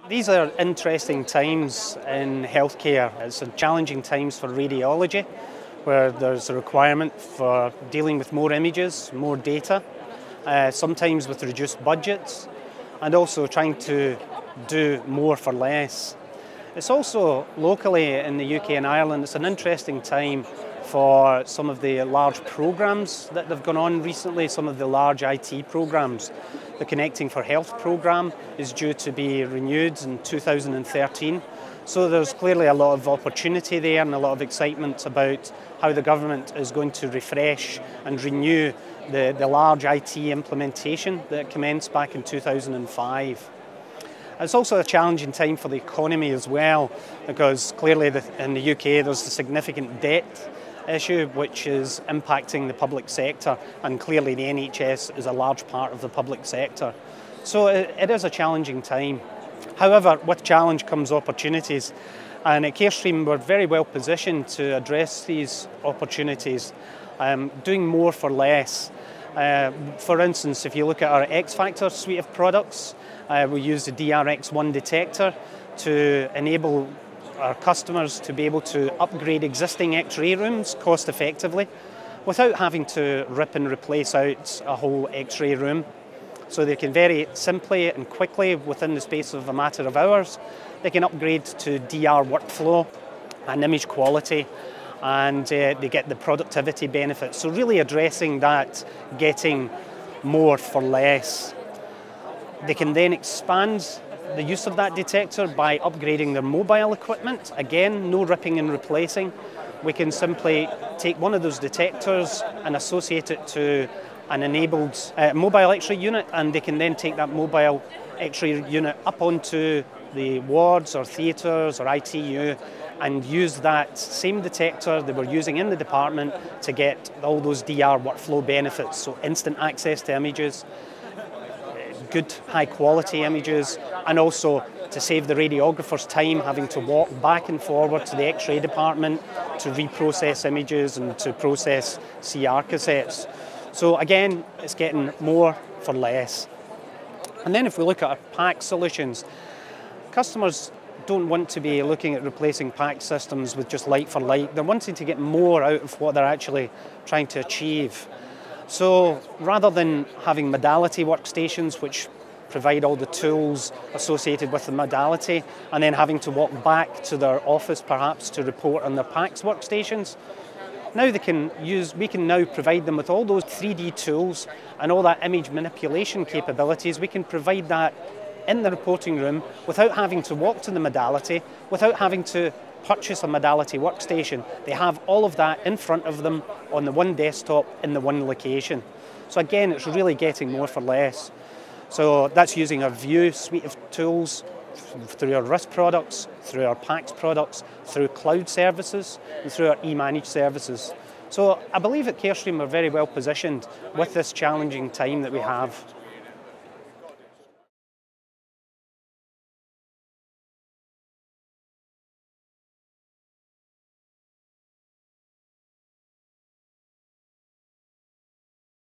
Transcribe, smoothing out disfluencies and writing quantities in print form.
These are interesting times in healthcare. It's challenging times for radiology, where there's a requirement for dealing with more images, more data, sometimes with reduced budgets, and also trying to do more for less. It's also locally in the UK and Ireland, it's an interesting time for some of the large programmes that have gone on recently, some of the large IT programmes. The Connecting for Health programme is due to be renewed in 2013. So there's clearly a lot of opportunity there and a lot of excitement about how the government is going to refresh and renew the large IT implementation that commenced back in 2005. It's also a challenging time for the economy as well, because clearly in the UK there's a significant debt issue which is impacting the public sector, and clearly the NHS is a large part of the public sector. So it is a challenging time. However, with challenge comes opportunities, and at Carestream we're very well positioned to address these opportunities, doing more for less. For instance, if you look at our X Factor suite of products, we use the DRX1 detector to enable our customers to be able to upgrade existing X-ray rooms cost effectively without having to rip and replace out a whole X-ray room. So they can very simply and quickly, within the space of a matter of hours, they can upgrade to DR workflow and image quality, and they get the productivity benefits. So really addressing that, getting more for less. They can then expand the use of that detector by upgrading their mobile equipment. Again, no ripping and replacing. We can simply take one of those detectors and associate it to an enabled mobile X-ray unit, and they can then take that mobile X-ray unit up onto the wards or theatres or ITU and use that same detector they were using in the department to get all those DR workflow benefits. So instant access to images, good high quality images, and also to save the radiographer's time having to walk back and forward to the X-ray department to reprocess images and to process CR cassettes. So again, it's getting more for less. And then if we look at our PAC solutions, customers don't want to be looking at replacing PAC systems with just like for like. They're wanting to get more out of what they're actually trying to achieve. So rather than having modality workstations which provide all the tools associated with the modality and then having to walk back to their office perhaps to report on their PACS workstations, now we can now provide them with all those 3D tools and all that image manipulation capabilities. We can provide that in the reporting room without having to walk to the modality, without having to purchase a modality workstation. They have all of that in front of them on the one desktop in the one location. So again, it's really getting more for less. So that's using our Vue suite of tools through our RIS products, through our PACS products, through cloud services, and through our e-managed services. So I believe at Carestream we're very well positioned with this challenging time that we have.